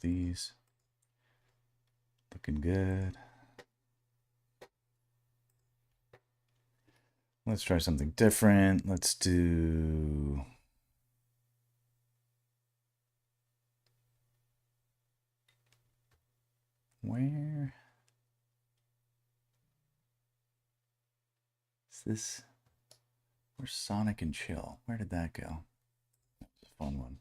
these. Looking good. Let's try something different. Let's do... Where is this? Where's Sonic and Chill? Where did that go? That's a fun one.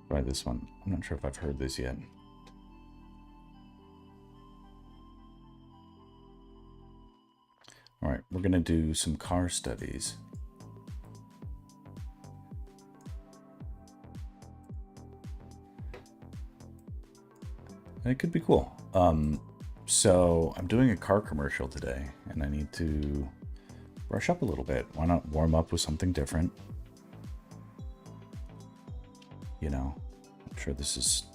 Try this one. I'm not sure if I've heard this yet. All right, we're going to do some car studies. And it could be cool. So I'm doing a car commercial today, and I need to brush up a little bit. Why not warm up with something different? You know, I'm sure this is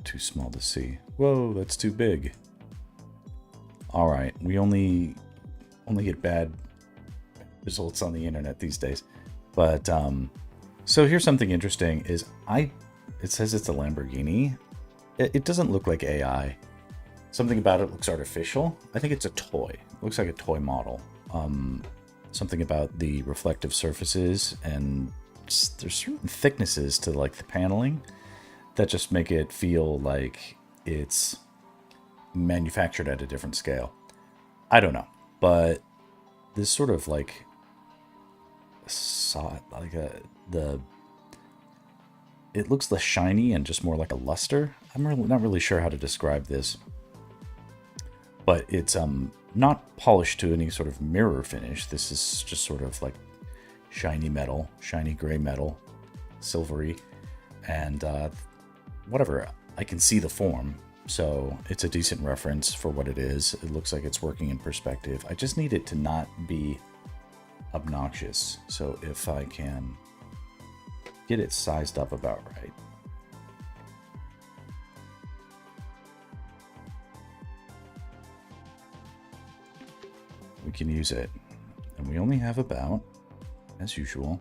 too small to see. Whoa, that's too big. All right, we only get bad results on the internet these days. But so here's something interesting: is it says it's a Lamborghini. It doesn't look like AI. Something about it looks artificial. I think it's a toy. It looks like a toy model. Something about the reflective surfaces, and there's certain thicknesses to like the paneling that just make it feel like it's manufactured at a different scale. I don't know, but this sort of like it looks less shiny and just more like a luster. I'm really not really sure how to describe this, but it's not polished to any sort of mirror finish. This is just sort of like shiny metal, shiny gray metal, silvery, and whatever. I can see the form, so it's a decent reference for what it is. It looks like it's working in perspective. I just need it to not be obnoxious. So if I can get it sized up about right. We can use it. And we only have about, as usual,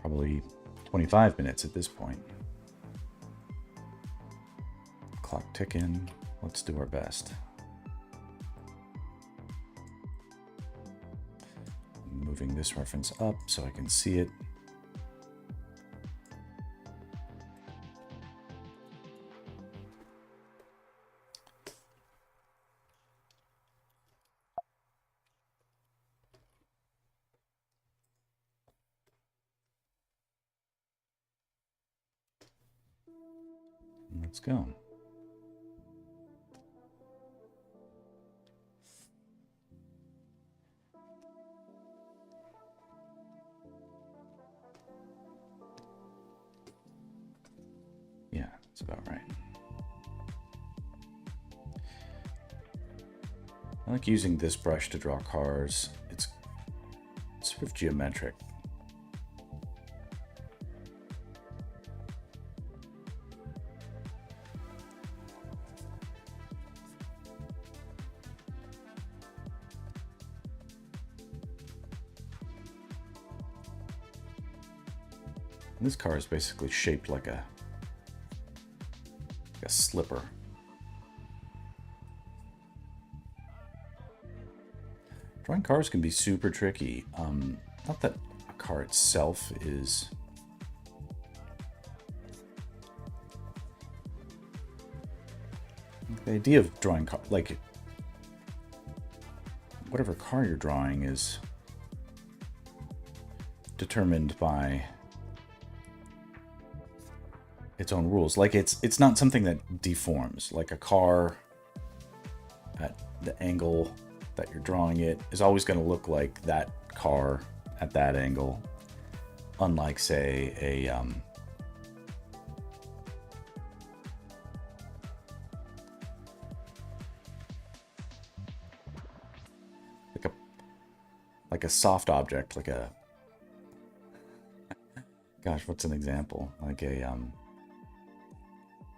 probably 25 minutes at this point. Clock ticking. Let's do our best. Moving this reference up so I can see it. Let's go. Yeah, that's about right. I like using this brush to draw cars. It's sort of geometric. This car is basically shaped like a slipper. Drawing cars can be super tricky. Not that a car itself is the idea of drawing like whatever car you're drawing is determined by its own rules. Like it's not something that deforms. Like a car at the angle that you're drawing it is always going to look like that car at that angle. Unlike, say, like a soft object, like a, gosh, what's an example? Like a,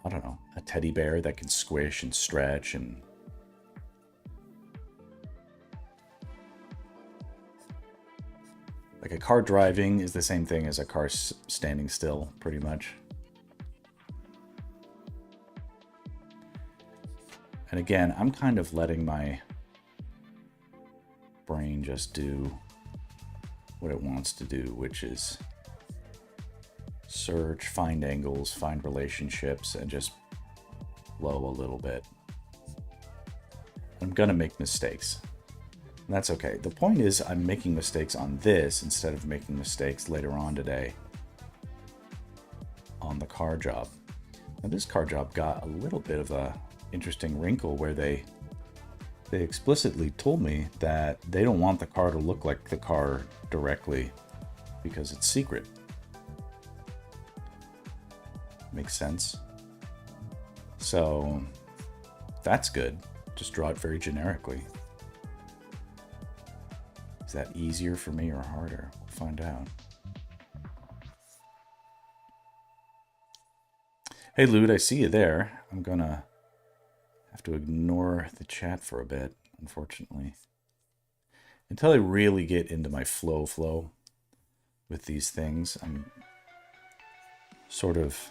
I don't know, a teddy bear that can squish and stretch and... Like a car driving is the same thing as a car standing still, pretty much. And again, I'm kind of letting my brain just do what it wants to do, which is search, find angles, find relationships, and just blow a little bit. I'm gonna make mistakes. And that's okay. The point is I'm making mistakes on this instead of making mistakes later on today on the car job. Now this car job got a little bit of a interesting wrinkle where they explicitly told me that they don't want the car to look like the car directly because it's secret. Makes sense. So that's good. Just draw it very generically. Is that easier for me or harder? We'll find out. Hey, Lude, I see you there. I'm gonna have to ignore the chat for a bit, unfortunately. Until I really get into my flow with these things, I'm sort of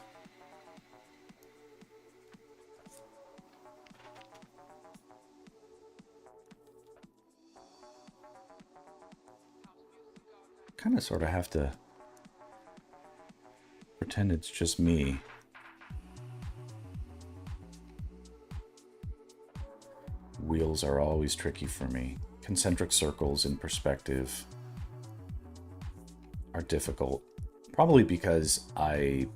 sort of have to pretend it's just me. Wheels are always tricky for me. Concentric circles in perspective are difficult. Probably because I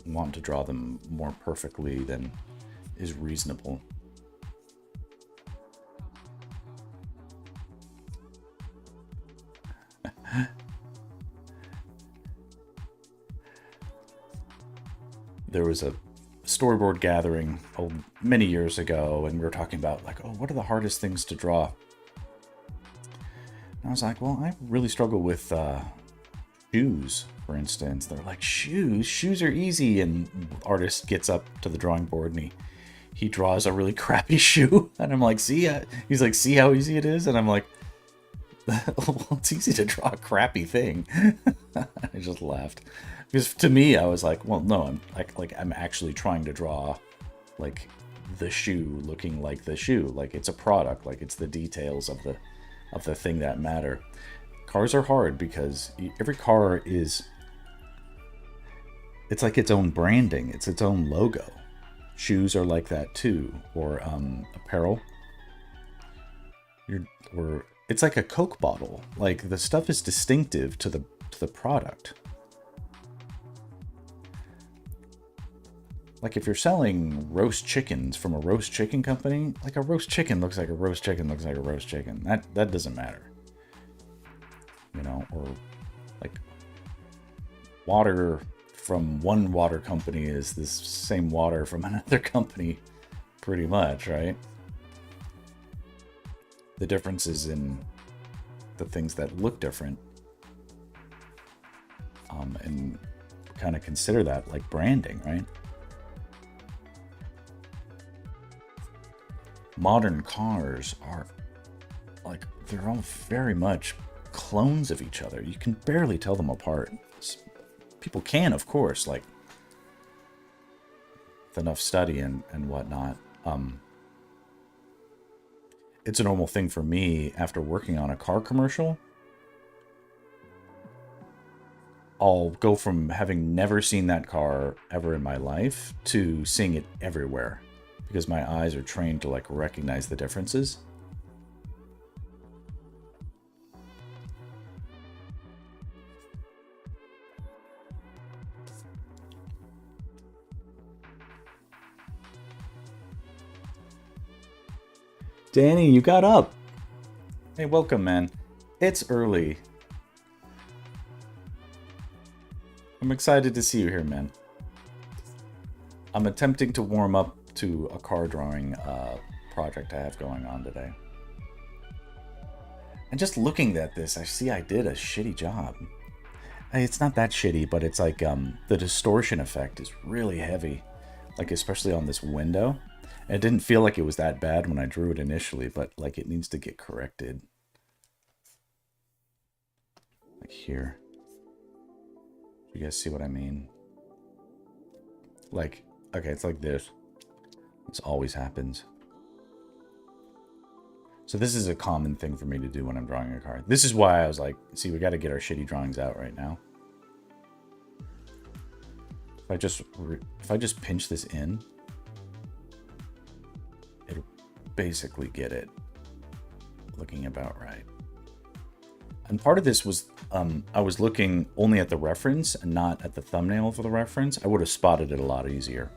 want to draw them more perfectly than is reasonable. There was a storyboard gathering many years ago, and we were talking about like, oh, what are the hardest things to draw? And I was like, well, I really struggle with shoes, for instance. They're like, shoes are easy, and the artist gets up to the drawing board and he draws a really crappy shoe, and I'm like, see, he's like, see how easy it is, and I'm like, well, it's easy to draw a crappy thing. I just laughed. Because to me, I was like, well, no, I'm actually trying to draw like the shoe looking like the shoe. Like it's a product, like it's the details of the thing that matter. Cars are hard because every car it's like its own branding. It's its own logo. Shoes are like that too, or apparel. Or it's like a Coke bottle. Like the stuff is distinctive to the product. Like if you're selling roast chickens from a roast chicken company, like a roast chicken looks like a roast chicken looks like a roast chicken. That doesn't matter. You know, or like water from one water company is this same water from another company, pretty much, right? The difference is in the things that look different. And kind of consider that like branding, right? Modern cars are like, they're all very much clones of each other. You can barely tell them apart. People can, of course, like with enough study and whatnot. It's a normal thing for me after working on a car commercial. I'll go from having never seen that car ever in my life to seeing it everywhere because my eyes are trained to like recognize the differences. Danny, you got up. Hey, welcome, man. It's early. I'm excited to see you here, man. I'm attempting to warm up to a car drawing project I have going on today. And just looking at this, I see I did a shitty job. It's not that shitty, but it's like the distortion effect is really heavy, like especially on this window. And it didn't feel like it was that bad when I drew it initially, but like it needs to get corrected. Like here. You guys see what I mean? Like, okay, it's like this. This always happens. So this is a common thing for me to do when I'm drawing a card. This is why I was like, see, we got to get our shitty drawings out right now. If I just pinch this in, it'll basically get it looking about right. And part of this was I was looking only at the reference and not at the thumbnail for the reference. I would have spotted it a lot easier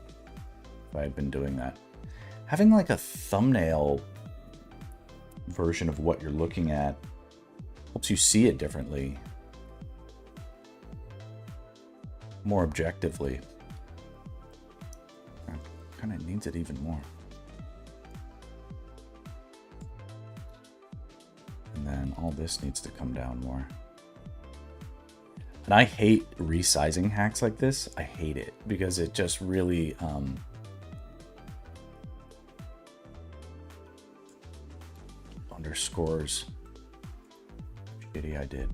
if I had been doing that. Having like a thumbnail version of what you're looking at helps you see it differently, more objectively. Kind of needs it even more. And then all this needs to come down more. And I hate resizing hacks like this. I hate it because it just really underscores how shitty I did.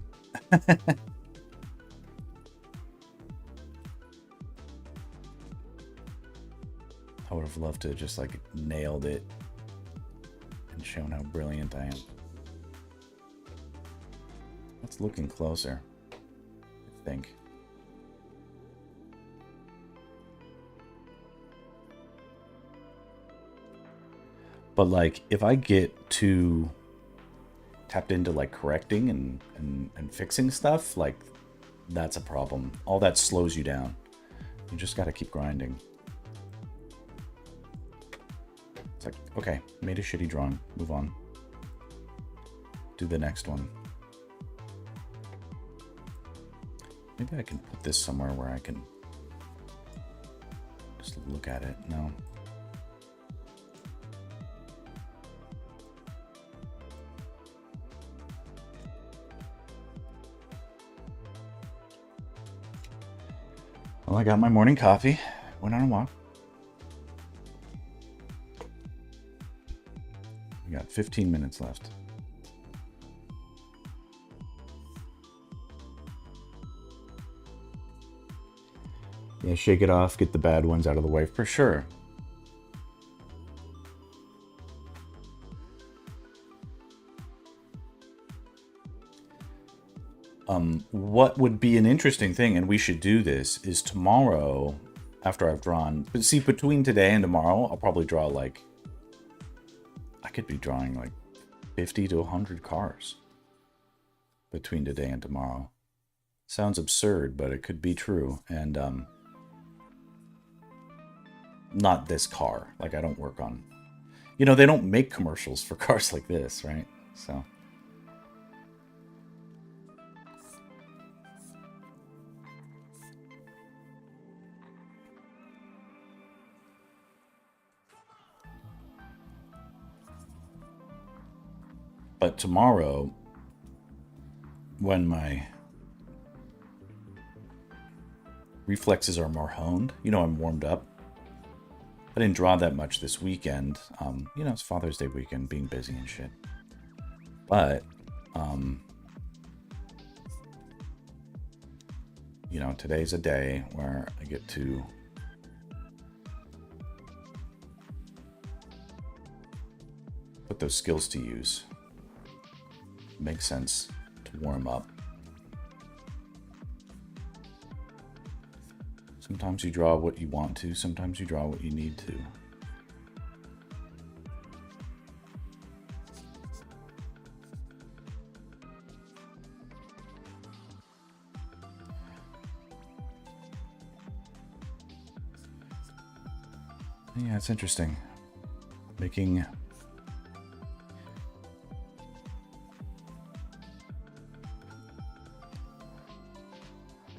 I would have loved to have just like nailed it and shown how brilliant I am. That's looking closer, I think. But like, if I get too tapped into like correcting and fixing stuff, like that's a problem. All that slows you down. You just got to keep grinding. It's like, okay, made a shitty drawing. Move on. Do the next one. Maybe I can put this somewhere where I can just look at it. No. Well, I got my morning coffee. Went on a walk. We got 15 minutes left. Yeah, shake it off, get the bad ones out of the way for sure. What would be an interesting thing, and we should do this, is tomorrow, after I've drawn, but see, between today and tomorrow, I'll probably draw like, I could be drawing like 50 to 100 cars between today and tomorrow. Sounds absurd, but it could be true. And not this car. Like, I don't work on, you know, they don't make commercials for cars like this, right? So but tomorrow, when my reflexes are more honed, you know, I'm warmed up. I didn't draw that much this weekend. You know, it's Father's Day weekend, being busy and shit. But, you know, today's a day where I get to put those skills to use. Makes sense to warm up. Sometimes you draw what you want to, sometimes you draw what you need to. Yeah, it's interesting.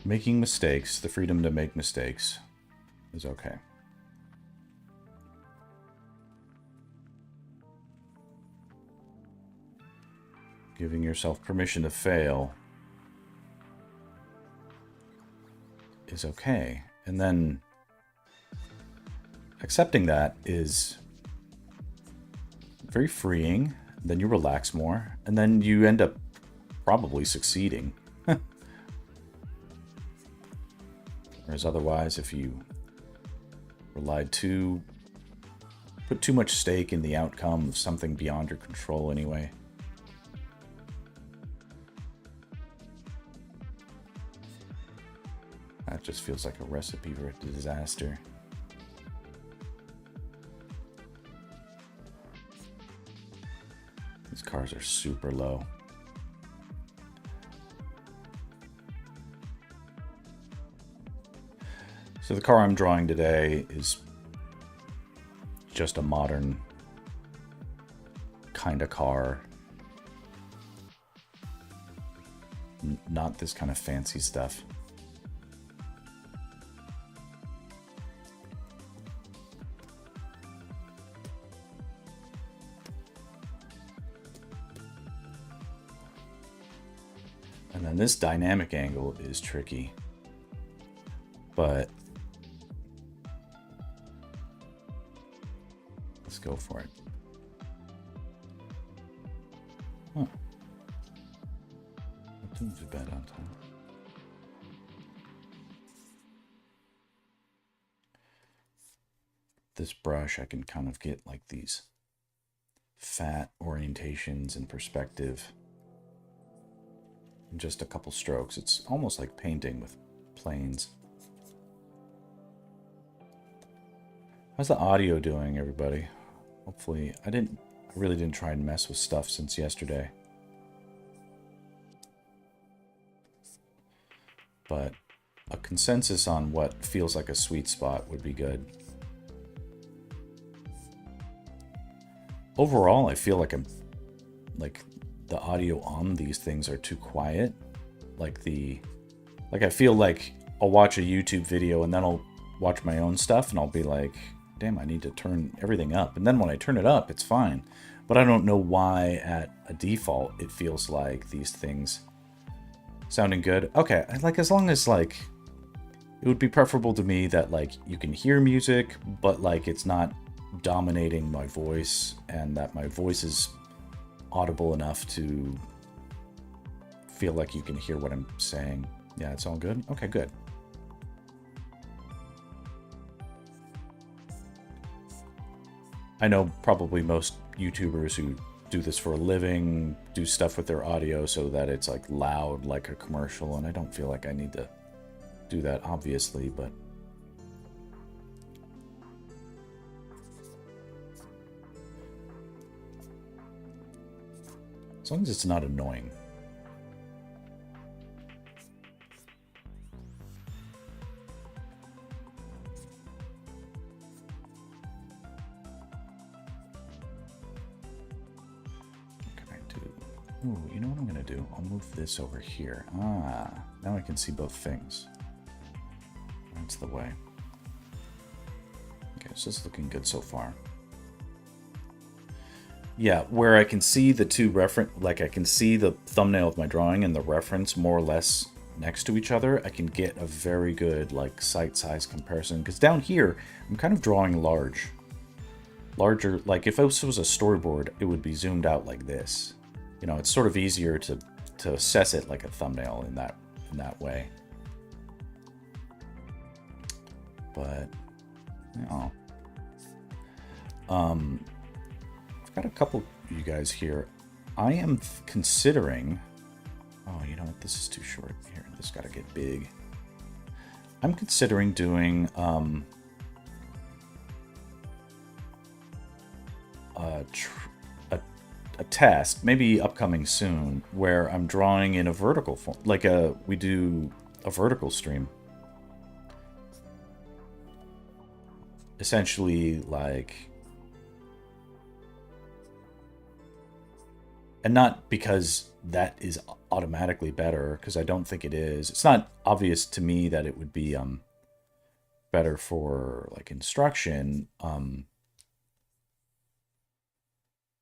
Making mistakes, the freedom to make mistakes is okay. Giving yourself permission to fail is okay. And then accepting that is very freeing. Then you relax more, and then you end up probably succeeding. Whereas otherwise, if you put too much stake in the outcome of something beyond your control anyway. That just feels like a recipe for a disaster. These cars are super low. So the car I'm drawing today is just a modern kind of car. Not this kind of fancy stuff. And then this dynamic angle is tricky, but let's go for it. Huh. Not doing too bad on time. This brush, I can kind of get like these fat orientations and perspective in just a couple strokes. It's almost like painting with planes. How's the audio doing, everybody? Hopefully, I really didn't try and mess with stuff since yesterday. But a consensus on what feels like a sweet spot would be good. Overall, I feel like the audio on these things are too quiet. Like I feel like I'll watch a YouTube video and then I'll watch my own stuff and I'll be like, damn, I need to turn everything up. And then when I turn it up, it's fine. But I don't know why at a default it feels like these things sounding good. Okay, like as long as like it would be preferable to me that like you can hear music, but like it's not dominating my voice and that my voice is audible enough to feel like you can hear what I'm saying. Yeah, it's all good. Okay, good. I know probably most YouTubers who do this for a living do stuff with their audio so that it's like loud like a commercial, and I don't feel like I need to do that, obviously, but as long as it's not annoying. Ooh, you know what I'm going to do? I'll move this over here. Ah, now I can see both things. That's the way. Okay, so this is looking good so far. Yeah, where I can see the two reference, like I can see the thumbnail of my drawing and the reference more or less next to each other, I can get a very good like site size comparison. Because down here, I'm kind of drawing larger, like if this was a storyboard, it would be zoomed out like this. You know, it's sort of easier to assess it like a thumbnail in that way. But, you know, I've got a couple of you guys here. I am considering, oh, you know what, this is too short here. This got to get big. I'm considering doing a test, maybe upcoming soon, where I'm drawing in a vertical form, like we do a vertical stream. Essentially, like, and not because that is automatically better, because I don't think it is. It's not obvious to me that it would be better for like instruction.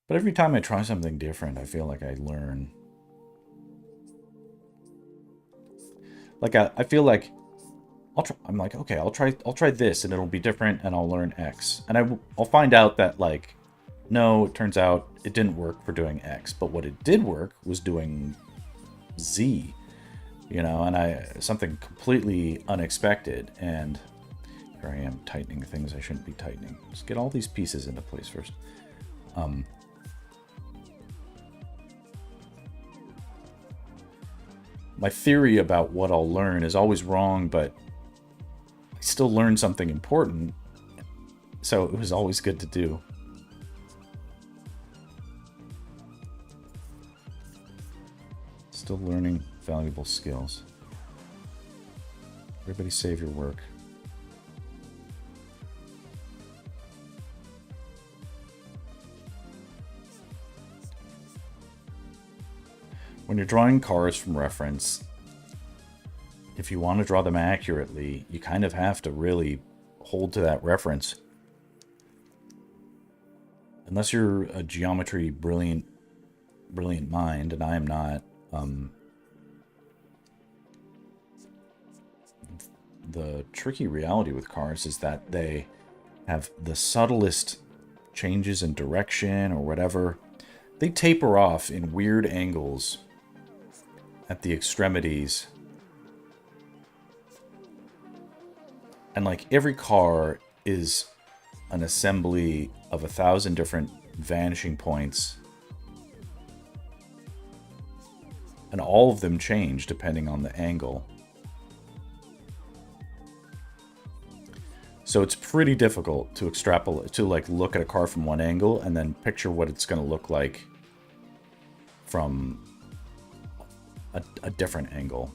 But every time I try something different, I feel like I learn Like I feel like I'm like, okay, I'll try this and it'll be different and I'll learn X. And I'll find out that like, no, it turns out it didn't work for doing X, but what it did work was doing Z, you know, and something completely unexpected. And here I am tightening things I shouldn't be tightening. Just get all these pieces into place first. My theory about what I'll learn is always wrong, but I still learn something important, so it was always good to do. Still learning valuable skills. Everybody save your work. When you're drawing cars from reference, if you want to draw them accurately, you kind of have to really hold to that reference. Unless you're a geometry brilliant mind, and I am not, the tricky reality with cars is that they have the subtlest changes in direction or whatever. They taper off in weird angles at the extremities. And like every car is an assembly of 1,000 different vanishing points. And all of them change depending on the angle. So it's pretty difficult to extrapolate, to like look at a car from one angle and then picture what it's going to look like from a different angle.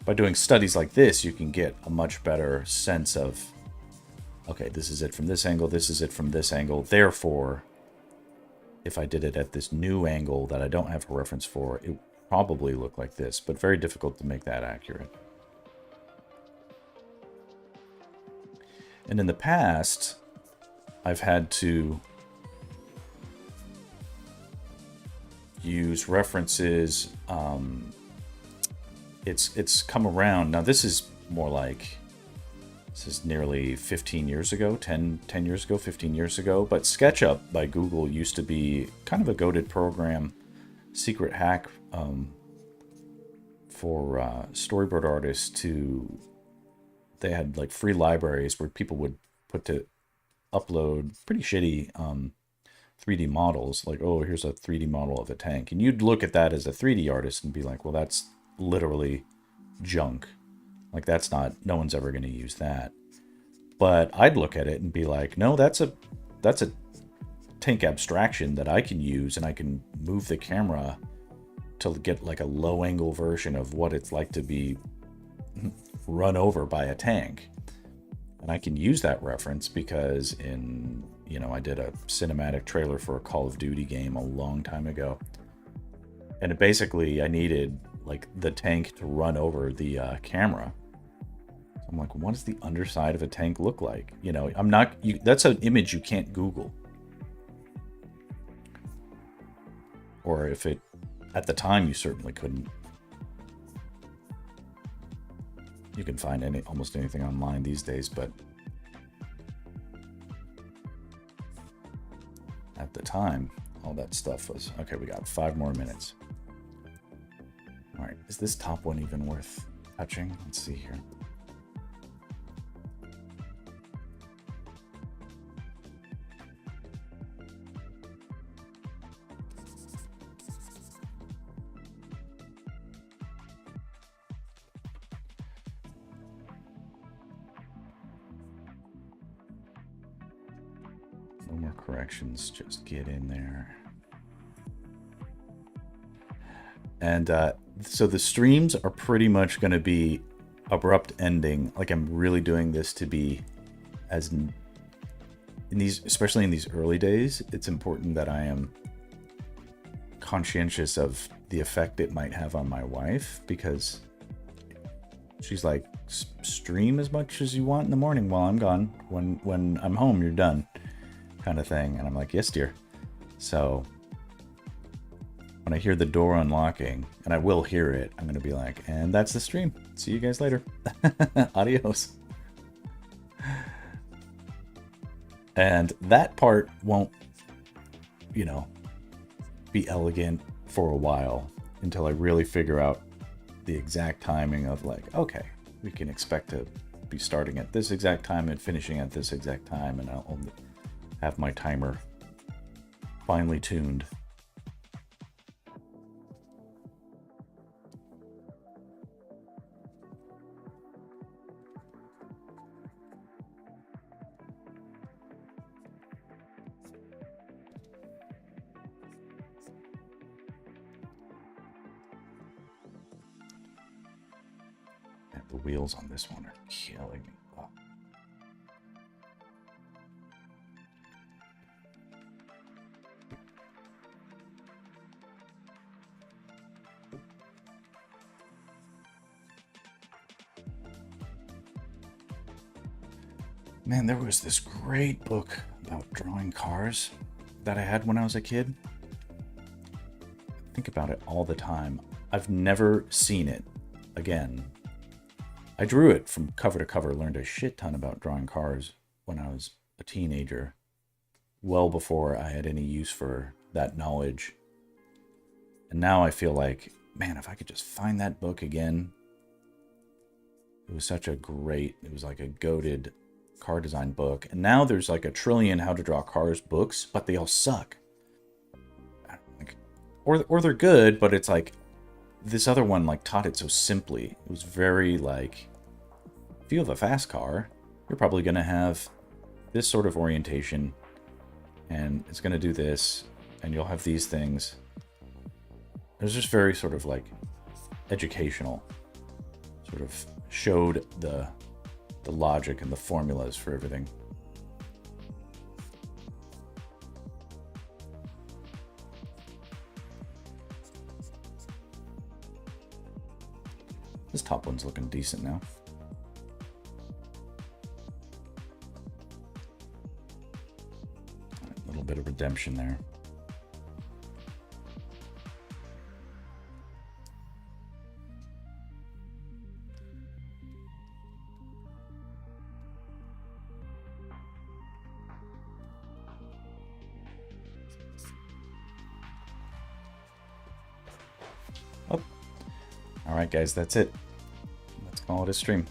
By doing studies like this, you can get a much better sense of, okay, this is it from this angle, this is it from this angle. Therefore, if I did it at this new angle that I don't have a reference for, it would probably look like this, but very difficult to make that accurate. And in the past, I've had to use references. It's come around. Now this is more like, this is nearly 15 years ago, 10 years ago, 15 years ago. But SketchUp by Google used to be kind of a goated program, secret hack for storyboard artists to, they had like free libraries where people would upload pretty shitty 3D models, like, oh, here's a 3D model of a tank. And you'd look at that as a 3D artist and be like, well, that's literally junk. Like, that's not, no one's ever going to use that. But I'd look at it and be like, no, that's a tank abstraction that I can use, and I can move the camera to get like a low angle version of what it's like to be run over by a tank. And I can use that reference because in, you know, I did a cinematic trailer for a Call of Duty game a long time ago. And basically I needed like the tank to run over the camera. So I'm like, what does the underside of a tank look like? You know, that's an image you can't Google. Or if it, at the time you certainly couldn't. You can find almost anything online these days, but at the time, all that stuff was... Okay, we got 5 more minutes. All right, is this top one even worth touching? Let's see here. No more corrections, just get in there. And so the streams are pretty much going to be abrupt ending. Like, I'm really doing this to be as in these, especially in these early days, it's important that I am conscientious of the effect it might have on my wife, because she's like, stream as much as you want in the morning while I'm gone. When I'm home, you're done, kind of thing. And I'm like, yes, dear. So when I hear the door unlocking, and I will hear it, I'm going to be like, and that's the stream. See you guys later. Adios. And that part won't, you know, be elegant for a while until I really figure out the exact timing of like, okay, we can expect to be starting at this exact time and finishing at this exact time, and I'll only have my timer finely tuned. The wheels on this one are killing me. Oh. Man, there was this great book about drawing cars that I had when I was a kid. I think about it all the time. I've never seen it again. I drew it from cover to cover, learned a shit ton about drawing cars when I was a teenager, well before I had any use for that knowledge. And now I feel like, man, if I could just find that book again. It was such a great, it was like a goated car design book. And now there's like a trillion how to draw cars books, but they all suck. Or they're good, but it's like, this other one like taught it so simply. It was very like, if you have a fast car, you're probably going to have this sort of orientation, and it's going to do this, and you'll have these things. It was just very sort of like educational, sort of showed the logic and the formulas for everything. This top one's looking decent now. A little bit of redemption there. Oh. All right, guys, that's it. Let's call it a stream.